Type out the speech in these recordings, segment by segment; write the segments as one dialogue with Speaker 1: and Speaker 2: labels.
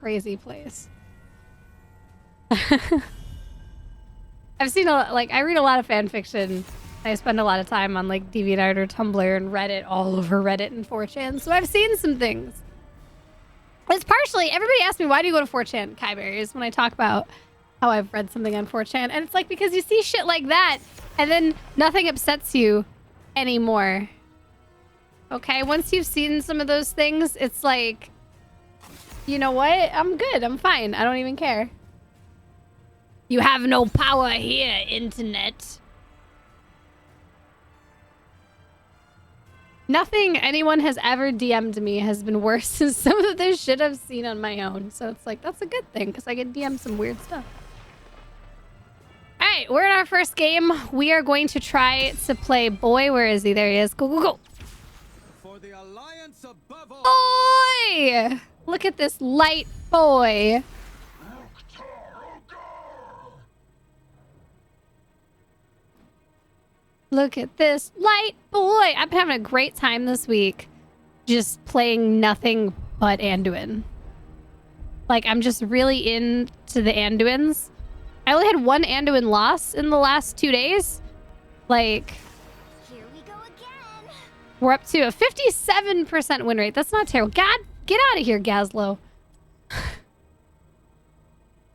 Speaker 1: crazy place. I've seen I read a lot of fan fiction. I spend a lot of time on like DeviantArt or Tumblr and Reddit, all over Reddit and 4chan. So I've seen some things. It's partially, everybody asks me, why do you go to 4chan, Kiyeberries, when I talk about how I've read something on 4chan. And it's like, because you see shit like that and then nothing upsets you anymore. Okay, once you've seen some of those things, it's like, you know what? I'm good. I'm fine. I don't even care. You have no power here, internet. Nothing anyone has ever DM'd me has been worse than some of the shit I've seen on my own. So it's like, that's a good thing, because I get DM'd some weird stuff. All right, we're in our first game. We are going to try to play boy. Where is he? There he is. Go, go, go.
Speaker 2: For the alliance above all.
Speaker 1: Boy! Look at this light boy. Look at this light boy. I've been having a great time this week just playing nothing but Anduin. Like, I'm just really into the Anduins. I only had one Anduin loss in the last 2 days. Like,
Speaker 3: Here we go again.
Speaker 1: we're up to a 57% win rate. That's not terrible. God, get out of here, Gazlo.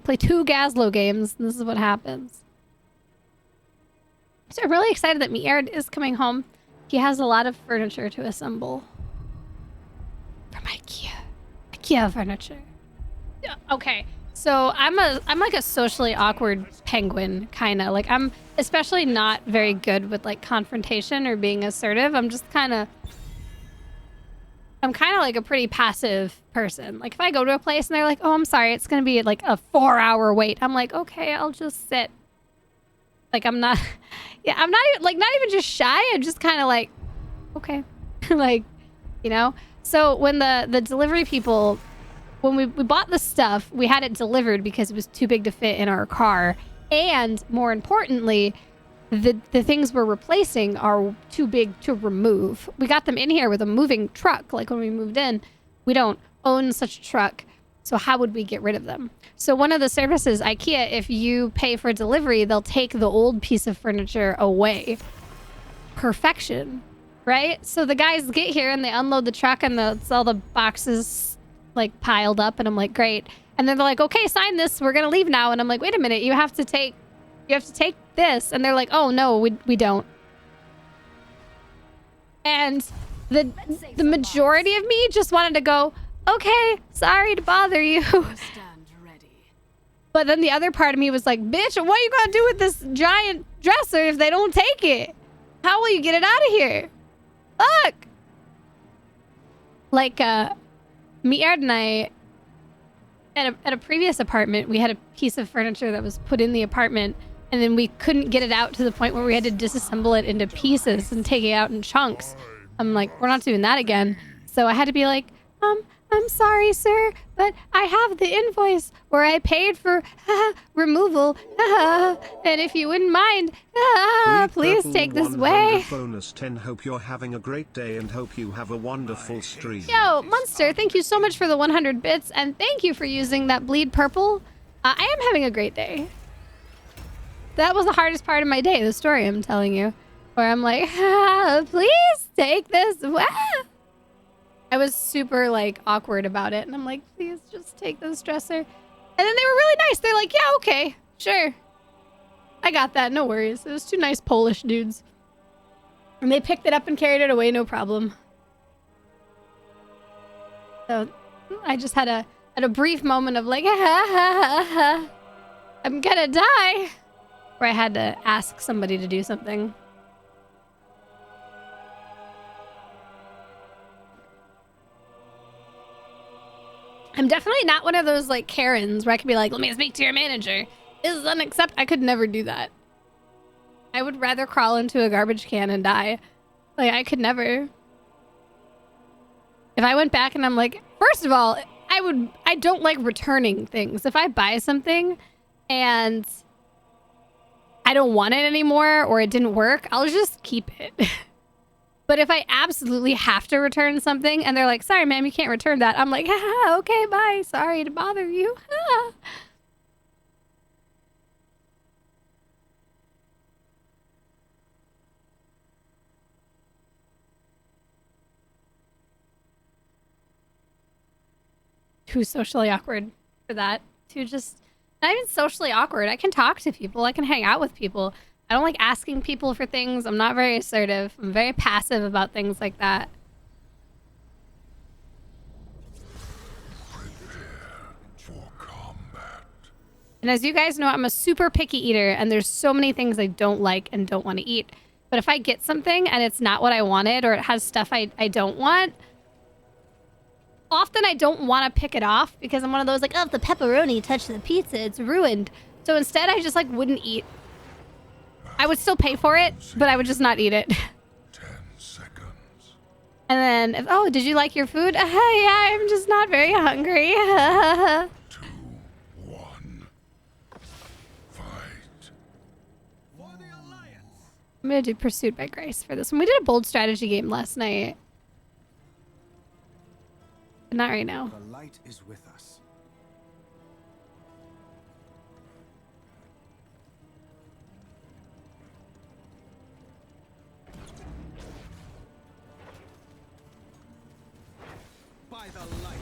Speaker 1: Play 2 Gazlo games, and this is what happens. So I'm really excited that Mierd is coming home. He has a lot of furniture to assemble. From IKEA. IKEA furniture. Yeah, okay. So I'm like a socially awkward penguin, kind of. Like, I'm especially not very good with like confrontation or being assertive. I'm kind of like a pretty passive person. Like, if I go to a place and they're like, oh, I'm sorry, it's going to be like a 4-hour wait. I'm like, okay, I'll just sit. Like, I'm not, yeah, I'm not even, like, not even just shy. I'm just kind of like, okay. Like, you know? So when the delivery people, when we bought the stuff, we had it delivered because it was too big to fit in our car. And more importantly, the things we're replacing are too big to remove. We got them in here with a moving truck. Like, when we moved in, we don't own such a truck. So how would we get rid of them? So one of the services, IKEA, if you pay for delivery, they'll take the old piece of furniture away. Perfection, right? So the guys get here and they unload the truck and all the boxes like piled up, and I'm like, great. And then they're like, okay, sign this. We're gonna leave now. And I'm like, wait a minute, you have to take this. And they're like, oh no, we don't. And the majority of me just wanted to go, okay, sorry to bother you. But then the other part of me was like, bitch, what are you gonna do with this giant dresser if they don't take it? How will you get it out of here? Fuck. Like, Mierd and I, at a previous apartment, we had a piece of furniture that was put in the apartment, and then we couldn't get it out to the point where we had to disassemble it into pieces and take it out in chunks. I'm like, we're not doing that again. So I had to be like, I'm sorry, sir, but I have the invoice where I paid for removal. And if you wouldn't mind, please take this away.
Speaker 4: Bonus 10. Hope you're having a great day and hope you have a wonderful stream.
Speaker 1: Yo, Monster, thank you so much for the 100 bits, and thank you for using that bleed purple. I am having a great day. That was the hardest part of my day, the story I'm telling you, where I'm like, please take this away. I was super, like, awkward about it. And I'm like, please just take this dresser. And then they were really nice. They're like, yeah, okay, sure. I got that. No worries. It was 2 nice Polish dudes. And they picked it up and carried it away. No problem. So I just had a brief moment of like, I'm gonna die. Where I had to ask somebody to do something. I'm definitely not one of those like Karens where I could be like, let me speak to your manager. This is unacceptable. I could never do that. I would rather crawl into a garbage can and die. Like, I could never. If I went back and I'm like, first of all, I don't like returning things. If I buy something and I don't want it anymore or it didn't work, I'll just keep it. But if I absolutely have to return something and they're like, sorry, ma'am, you can't return that. I'm like, haha, okay, bye. Sorry to bother you. Too socially awkward for that. Too just, not even socially awkward. I can talk to people. I can hang out with people. I don't like asking people for things. I'm not very assertive. I'm very passive about things like that. And as you guys know, I'm a super picky eater, and there's so many things I don't like and don't want to eat. But if I get something and it's not what I wanted, or it has stuff I don't want, often I don't want to pick it off because I'm one of those like, oh, if the pepperoni touched the pizza, it's ruined. So instead, I just like wouldn't eat. I would still pay for it, but I would just not eat it.
Speaker 5: 10 seconds.
Speaker 1: And then, oh, did you like your food? Yeah, I'm just not very hungry.
Speaker 5: 2, 1. Fight.
Speaker 2: For the Alliance.
Speaker 1: I'm gonna do Pursuit by Grace for this one. We did a bold strategy game last night. But not right now.
Speaker 2: The light is with us. By the light.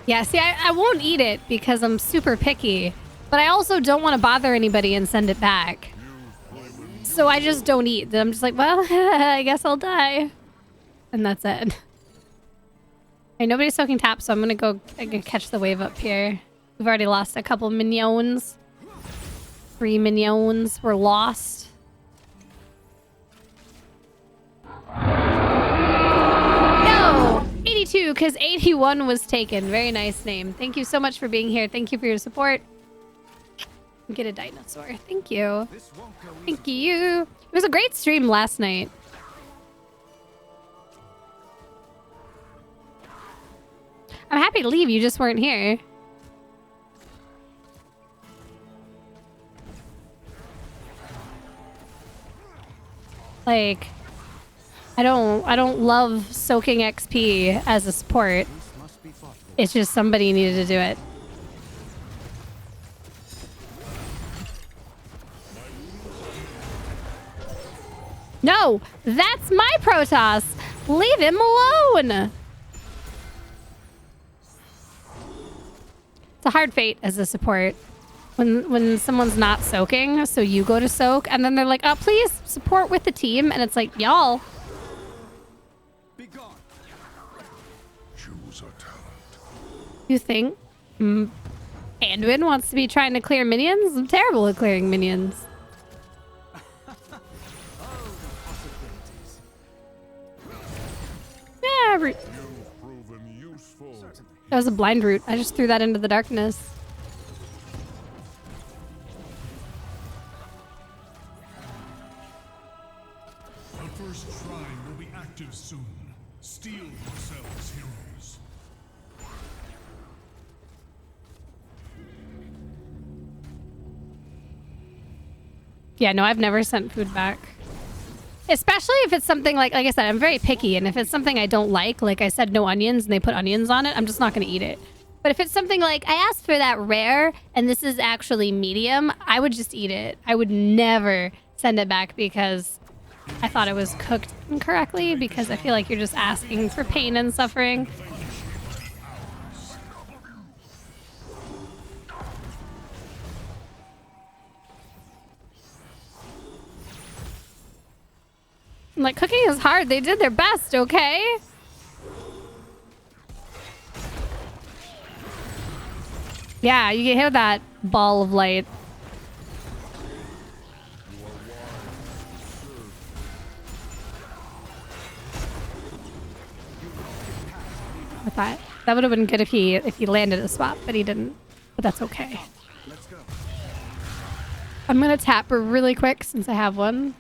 Speaker 1: Yeah, see, I won't eat it because I'm super picky. But I also don't want to bother anybody and send it back. So I just don't eat. I'm just like, well, I guess I'll die. And that's it. Okay, nobody's soaking tap, so I'm gonna go catch the wave up here. We've already lost a couple minions. 3 minions were lost. No! 82, because 81 was taken. Very nice name. Thank you so much for being here. Thank you for your support. Get a dinosaur. Thank you.
Speaker 2: This won't go easy.
Speaker 1: Thank you. It was a great stream last night. I'm happy to leave. You just weren't here. Like, I don't love soaking XP as a support.
Speaker 2: This must be fought for.
Speaker 1: It's just somebody needed to do it. No, that's my Protoss. Leave him alone. It's a hard fate as a support. When someone's not soaking, so you go to soak, and then they're like, oh, please support with the team. And it's like, y'all.
Speaker 2: Be gone.
Speaker 5: Choose a talent.
Speaker 1: You think Anduin wants to be trying to clear minions? I'm terrible at clearing minions. Yeah,
Speaker 5: You've proven useful.
Speaker 1: that was a blind route. I just threw that into the darkness.
Speaker 6: Our first shrine will be active soon. Steel yourselves, heroes.
Speaker 1: Yeah, no, I've never sent food back. Especially if it's something like I said, I'm very picky, and if it's something I don't like I said no onions and they put onions on it, I'm just not going to eat it. But if it's something like, I asked for that rare and this is actually medium, I would just eat it. I would never send it back because I thought it was cooked incorrectly, because I feel like you're just asking for pain and suffering. Like, cooking is hard. They did their best, okay? Yeah, you can hear that ball of light. With that. That would have been good if he landed a swap, but he didn't. But that's okay.
Speaker 2: Let's go.
Speaker 1: I'm gonna tap her really quick since I have one.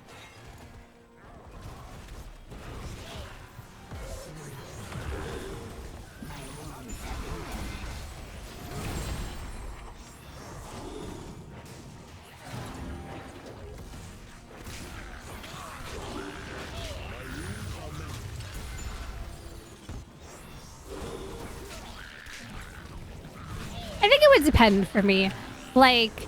Speaker 1: would depend for me. Like,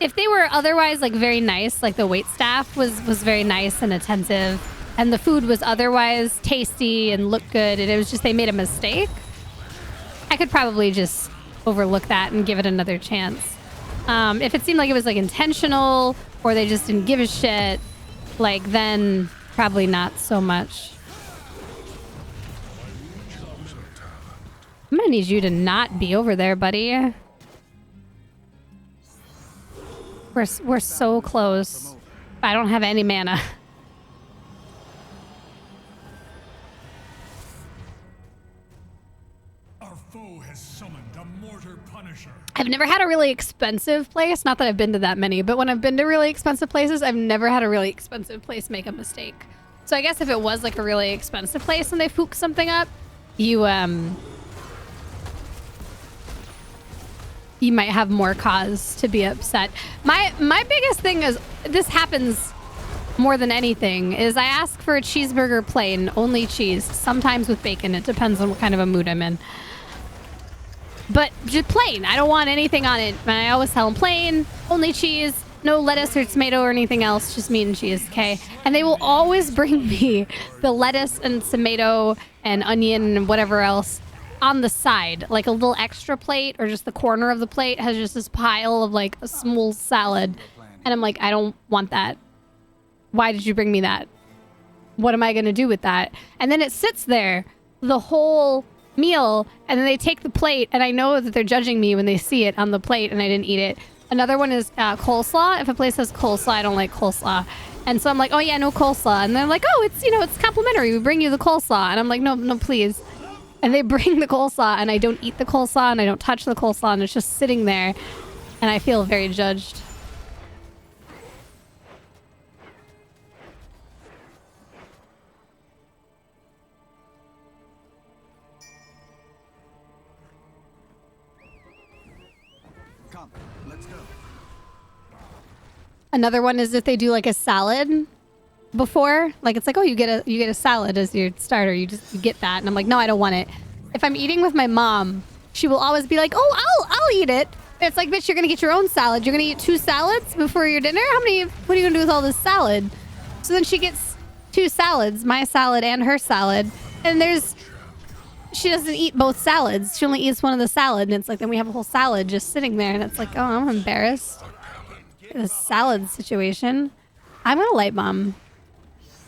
Speaker 1: if they were otherwise like very nice, like the wait staff was very nice and attentive, and the food was otherwise tasty and looked good, and it was just they made a mistake, I could probably just overlook that and give it another chance. If it seemed like it was like intentional or they just didn't give a shit, like then probably not so much. I'm gonna need you to not be over there, buddy. We're so close. I don't have any mana.
Speaker 6: Our foe has summoned a mortar punisher.
Speaker 1: I've never had a really expensive place. Not that I've been to that many, but when I've been to really expensive places, I've never had a really expensive place make a mistake. So I guess if it was like a really expensive place and they fook something up, you might have more cause to be upset. My biggest thing is, this happens more than anything, is I ask for a cheeseburger plain, only cheese, sometimes with bacon. It depends on what kind of a mood I'm in. But just plain. I don't want anything on it. And I always tell them plain, only cheese, no lettuce or tomato or anything else, just meat and cheese, okay? And they will always bring me the lettuce and tomato and onion and whatever else on the side, like a little extra plate, or just the corner of the plate has just this pile of like a small salad. And I'm like, I don't want that. Why did you bring me that? What am I going to do with that? And then it sits there the whole meal, and then they take the plate, and I know that they're judging me when they see it on the plate and I didn't eat it. Another one is coleslaw. If a place has coleslaw, I don't like coleslaw. And so I'm like, oh yeah, no coleslaw. And they're like, oh, it's, you know, it's complimentary. We bring you the coleslaw. And I'm like, no, please. And they bring the coleslaw, and I don't eat the coleslaw, and I don't touch the coleslaw, and it's just sitting there, and I feel very judged.
Speaker 2: Come, let's go.
Speaker 1: Another one is if they do like a salad before, like it's like, oh, you get a salad as your starter, you get that, and I'm like, no, I don't want it. If I'm eating with my mom, she will always be like, oh, I'll eat it. And it's like, bitch, you're gonna get your own salad. You're gonna eat 2 salads before your dinner. What are you gonna do with all this salad? So then she gets 2 salads, my salad and her salad, and she doesn't eat both salads. She only eats one of the salad, and it's like, then we have a whole salad just sitting there, and it's like, oh, I'm embarrassed. The salad situation. I'm gonna light bomb.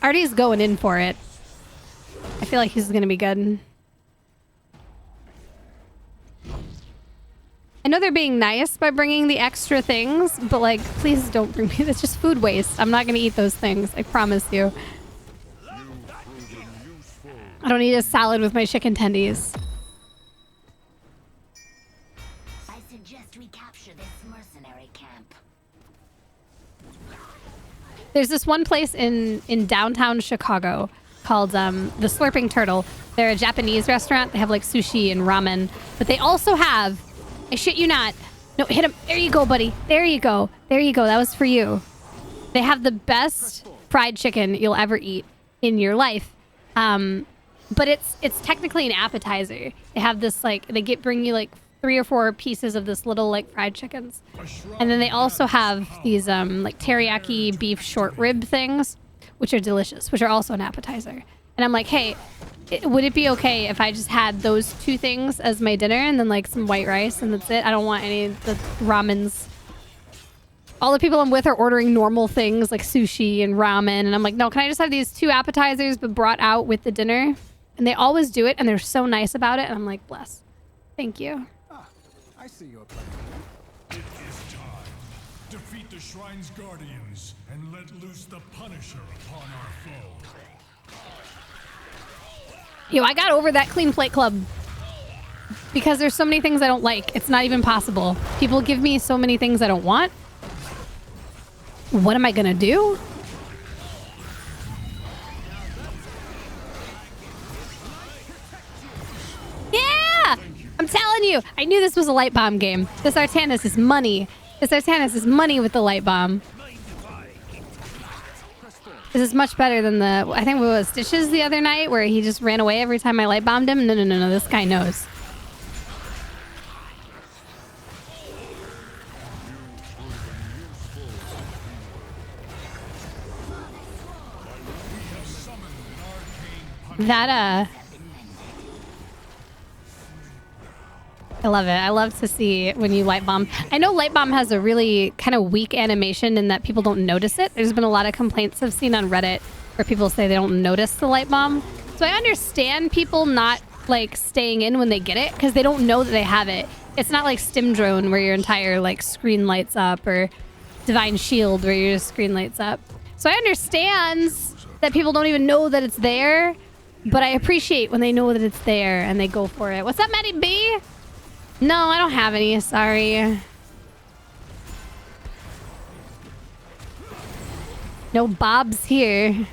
Speaker 1: Artie's going in for it. I feel like he's gonna be good. I know they're being nice by bringing the extra things, but like, please don't bring me. It's just food waste. I'm not gonna eat those things. I promise you. I don't eat a salad with my chicken tendies.
Speaker 3: I suggest we capture this mercenary camp.
Speaker 1: There's this one place in downtown Chicago called the Slurping Turtle. They're a Japanese restaurant. They have like sushi and ramen, but they also have, I shit you not. No, hit him. There you go, buddy. There you go. There you go. That was for you. They have the best fried chicken you'll ever eat in your life. But it's technically an appetizer. They have this like, bring you like 3 or 4 pieces of this little like fried chickens. And then they also have these like teriyaki beef short rib things, which are delicious, which are also an appetizer. And I'm like, hey, would it be okay if I just had those 2 things as my dinner and then like some white rice and that's it? I don't want any of the ramens. All the people I'm with are ordering normal things like sushi and ramen. And I'm like, no, can I just have these 2 appetizers but brought out with the dinner? And they always do it, and they're so nice about it. And I'm like, bless. Thank you.
Speaker 2: Ah, I see your plan.
Speaker 6: It is time. Defeat the Shrine's Guardians and let loose the Punisher upon our foe.
Speaker 1: Yo, I got over that clean plate club because there's so many things I don't like. It's not even possible. People give me so many things I don't want. What am I gonna do? Yeah! I'm telling you, I knew this was a light bomb game. This Artanis is money. This Artanis is money with the light bomb. This is much better than the, I think it was Stitches the other night where he just ran away every time I light bombed him. No, this guy knows. That, I love it. I love to see when you light bomb. I know light bomb has a really kind of weak animation in that people don't notice it. There's been a lot of complaints I've seen on Reddit where people say they don't notice the light bomb. So I understand people not like staying in when they get it because they don't know that they have it. It's not like Stim Drone where your entire like screen lights up, or Divine Shield where your screen lights up. So I understand that people don't even know that it's there, but I appreciate when they know that it's there and they go for it. What's up, Maddie B? No, I don't have any. Sorry. No Bobs here.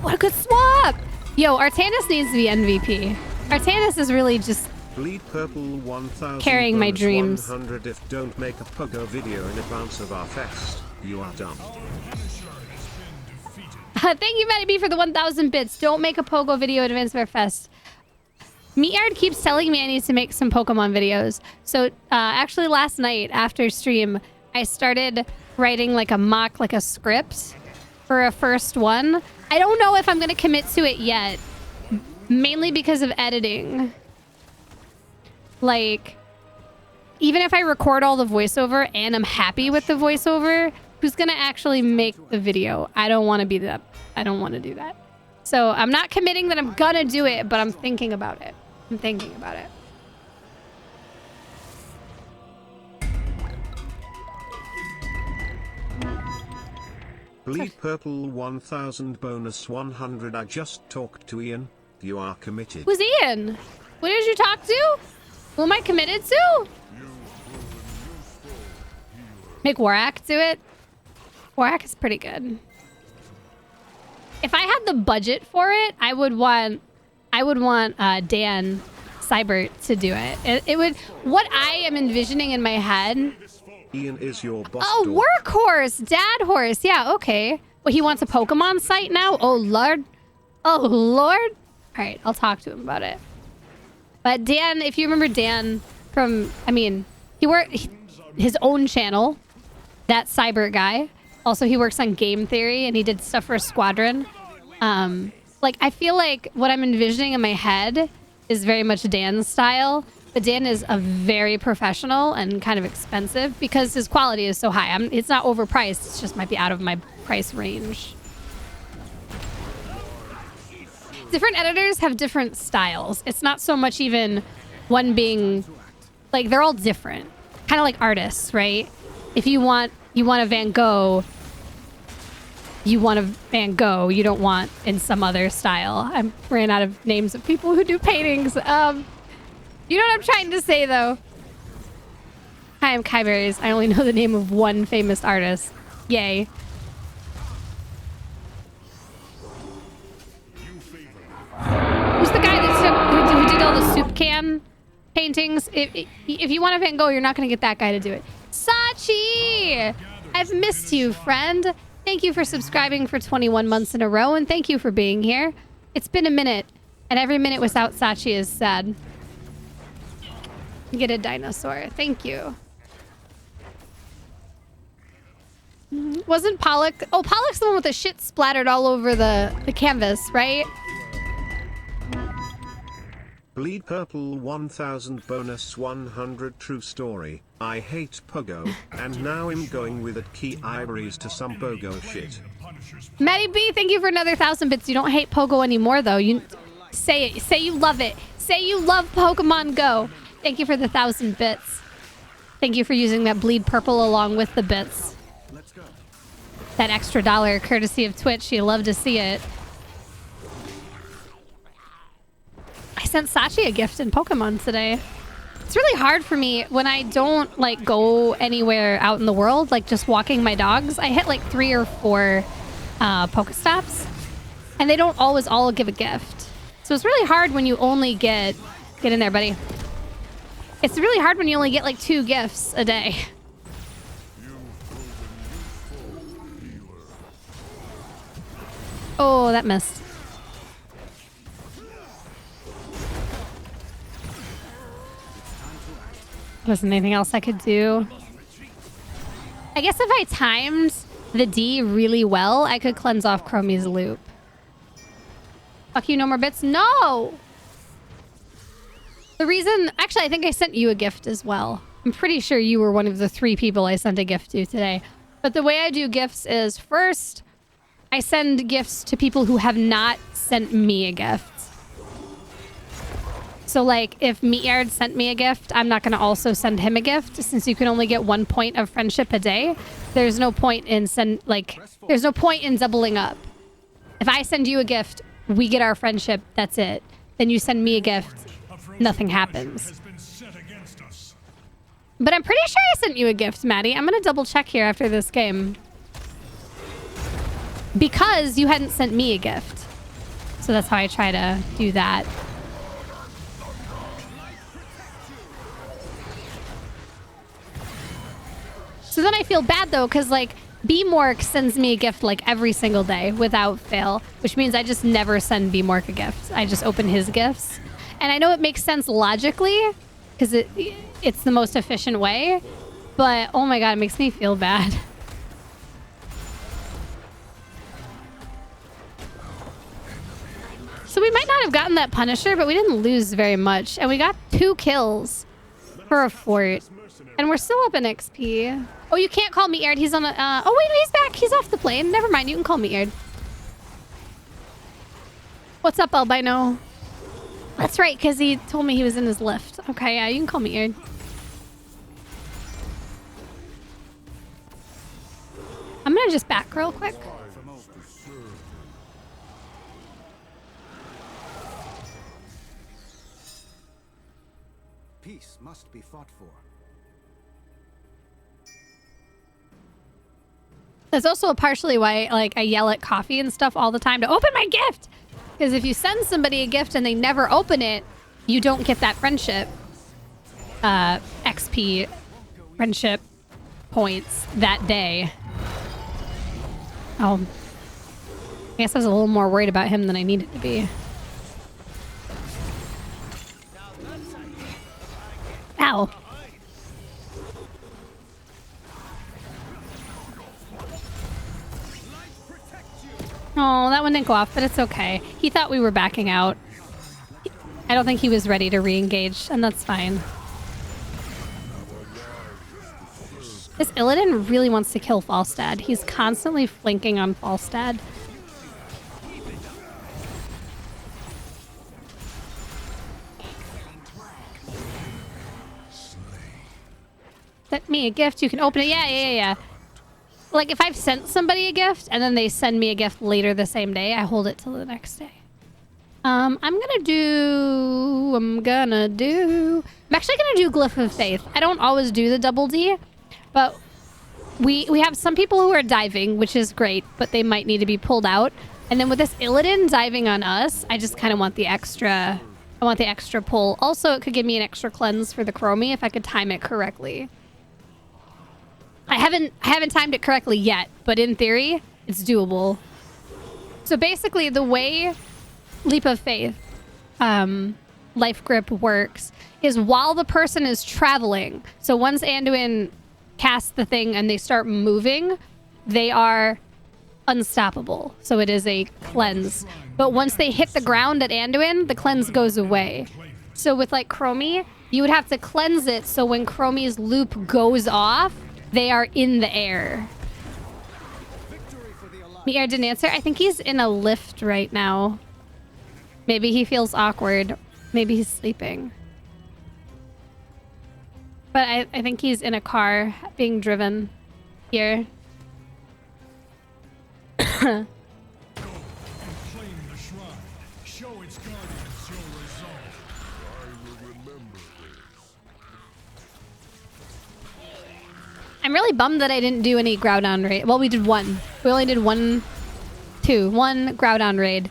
Speaker 1: What a good swap! Yo, Artanis needs to be MVP. Artanis is really just
Speaker 4: Bleed Purple 1000
Speaker 1: carrying my
Speaker 4: bonus
Speaker 1: dreams.
Speaker 4: 100 if don't make a pogo video in advance of our fest. You are dumb.
Speaker 1: Thank you, Maddie B, for the 1,000 bits. Don't make a Pogo video in advance of our fest. Meatyard keeps telling me I need to make some Pokemon videos. So actually last night after stream, I started writing like a mock, like a script for a first one. I don't know if I'm going to commit to it yet. Mainly because of editing. Like, even if I record all the voiceover and I'm happy with the voiceover, who's gonna actually make the video? I don't want to be that. I don't want to do that. So I'm not committing that I'm gonna do it, but I'm thinking about it. I'm thinking about it.
Speaker 4: Bleed Purple 1000 bonus 100. I just talked to Ian. You are committed.
Speaker 1: Who's Ian? What did you talk to? Who am I committed to? Make Warak do it? Warak is pretty good. If I had the budget for it, I would want Dan Seibert to do it. It would. What I am envisioning in my head.
Speaker 4: Ian is your boss.
Speaker 1: Oh, workhorse, dad horse. Yeah, okay. Well, he wants a Pokemon site now. Oh lord. Oh lord. All right, I'll talk to him about it. But Dan, if you remember Dan from, I mean, he worked his own channel. That Cyber guy. Also, he works on Game Theory and he did stuff for Squadron. Like, I feel like what I'm envisioning in my head is very much Dan's style. But Dan is a very professional and kind of expensive because his quality is so high. It's not overpriced. It just might be out of my price range. Different editors have different styles. It's not so much even one being like, they're all different. Kind of like artists, right? If you want a Van Gogh, you want a Van Gogh. You don't want in some other style. I ran out of names of people who do paintings. You know what I'm trying to say, though. Hi, I'm Kiyeberries. I only know the name of one famous artist. Yay. Who's the guy who did all the soup can paintings? If you want a Van Gogh, you're not going to get that guy to do it. Sachi! I've missed you, friend. Thank you for subscribing for 21 months in a row, and thank you for being here. It's been a minute, and every minute without Sachi is sad. Get a dinosaur. Thank you. Wasn't Pollock... Oh, Pollock's the one with the shit splattered all over the canvas, right?
Speaker 4: Bleed Purple 1000 bonus 100. True story. I hate Pogo, and now I'm going with it Kiyeberries to some Pogo shit.
Speaker 1: Maddie B, thank you for another 1,000 bits. You don't hate Pogo anymore, though. You say it. Say you love it. Say you love Pokemon Go. Thank you for the 1,000 bits. Thank you for using that Bleed Purple along with the bits.
Speaker 2: Let's go.
Speaker 1: That extra $1 courtesy of Twitch. You love to see it. I sent Sachi a gift in Pokemon today. It's really hard for me when I don't like go anywhere out in the world, like just walking my dogs. I hit like 3 or 4 Pokestops, and they don't always all give a gift. So it's really hard when you only get in there, buddy. It's really hard when you only get like 2 gifts a day. Oh, that missed. Wasn't anything else I could do. I guess if I timed the D really well, I could cleanse off Chromie's loop. Fuck you, no more bits. No! The reason... Actually, I think I sent you a gift as well. I'm pretty sure you were one of the 3 people I sent a gift to today. But the way I do gifts is first, I send gifts to people who have not sent me a gift. So like if Meatyard sent me a gift, I'm not going to also send him a gift since you can only get 1 point of friendship a day. There's no point in there's no point in doubling up. If I send you a gift, we get our friendship, that's it. Then you send me a gift, nothing happens. But I'm pretty sure I sent you a gift, Maddie. I'm going to double check here after this game. Because you hadn't sent me a gift. So that's how I try to do that. So then I feel bad though, because like B-Mork sends me a gift like every single day without fail, which means I just never send B-Mork a gift. I just open his gifts. And I know it makes sense logically because it's the most efficient way, but oh my God, it makes me feel bad. So we might not have gotten that Punisher, but we didn't lose very much. And we got 2 kills for a fort. And we're still up in XP. Oh, you can't call Meatyard. He's on a... oh, wait, he's back. He's off the plane. Never mind. You can call Meatyard. What's up, Albino? That's right, because he told me he was in his lift. Okay, yeah, you can call Meatyard. I'm going to just back real quick.
Speaker 2: Peace must be fought for.
Speaker 1: That's also partially why like I yell at Coffee and stuff all the time to open my gift. Because if you send somebody a gift and they never open it, you don't get that friendship XP friendship points that day. Oh. I guess I was a little more worried about him than I needed to be. Ow. Oh, that one didn't go off, but it's okay. He thought we were backing out. I don't think he was ready to re-engage, and that's fine. This Illidan really wants to kill Falstad. He's constantly flanking on Falstad. Send me a gift, you can open it. Yeah. Like if I've sent somebody a gift and then they send me a gift later the same day, I hold it till the next day. I'm actually gonna do Glyph of Faith. I don't always do the double D, but we have some people who are diving, which is great, but they might need to be pulled out. And then with this Illidan diving on us, I just kind of want the extra, pull. Also, it could give me an extra cleanse for the Chromie if I could time it correctly. I haven't timed it correctly yet, but in theory, it's doable. So basically, the way Leap of Faith, Lifegrip works is while the person is traveling. So once Anduin casts the thing and they start moving, they are unstoppable. So it is a cleanse. But once they hit the ground at Anduin, the cleanse goes away. So with like Chromie, you would have to cleanse it so when Chromie's loop goes off, they are in the air. Meatyard didn't answer. I think he's in a lift right now. Maybe he feels awkward. Maybe he's sleeping. But I think he's in a car being driven here.
Speaker 6: Go and claim the shrine. Show its guardians your resolve.
Speaker 5: I will remember this.
Speaker 1: I'm really bummed that I didn't do any Groudon raid. Well, we did one. We only did one Groudon raid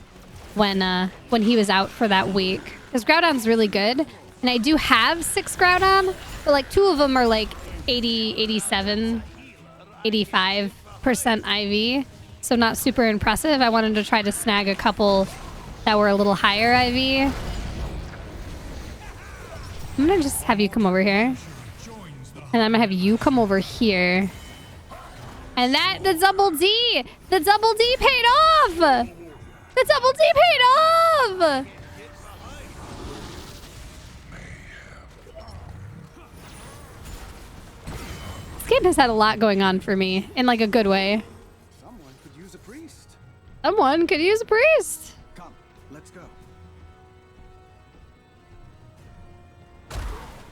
Speaker 1: when he was out for that week. Because Groudon's really good. And I do have 6 Groudon, but like 2 of them are like 80, 87, 85% IV. So not super impressive. I wanted to try to snag a couple that were a little higher IV. I'm gonna just have you come over here. And I'm gonna have you come over here. And the double D paid off! The double D paid off! This game has had a lot going on for me in like a good way.
Speaker 2: Someone could use a priest.
Speaker 1: Someone could use a priest.
Speaker 2: Come, let's go.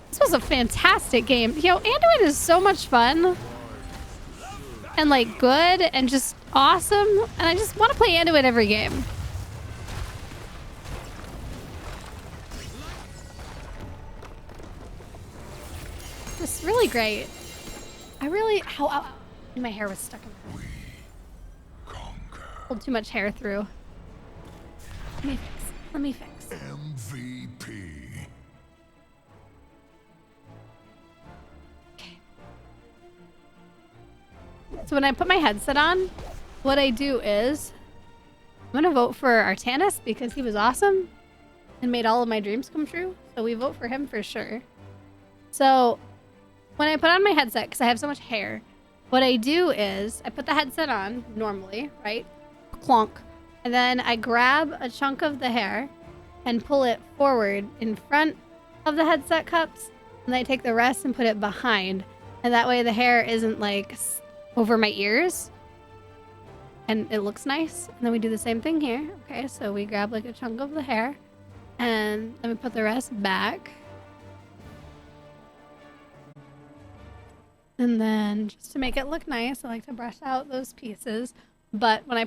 Speaker 1: This was a fantastic game. Yo, Anduin is so much fun. And like good and just awesome. And I just want to play Anduin every game. It's really great. I really... my hair was stuck in there. Pulled too much hair through. Let me fix.
Speaker 5: MVP.
Speaker 1: So when I put my headset on, what I do is I'm gonna vote for Artanis because he was awesome and made all of my dreams come true. So we vote for him for sure. So when I put on my headset, because I have so much hair, what I do is I put the headset on normally, right? Clonk. And then I grab a chunk of the hair and pull it forward in front of the headset cups. And I take the rest and put it behind. And that way the hair isn't like over my ears. And it looks nice. And then we do the same thing here. Okay, so we grab like a chunk of the hair. And then we put the rest back. And then just to make it look nice, I like to brush out those pieces. But when I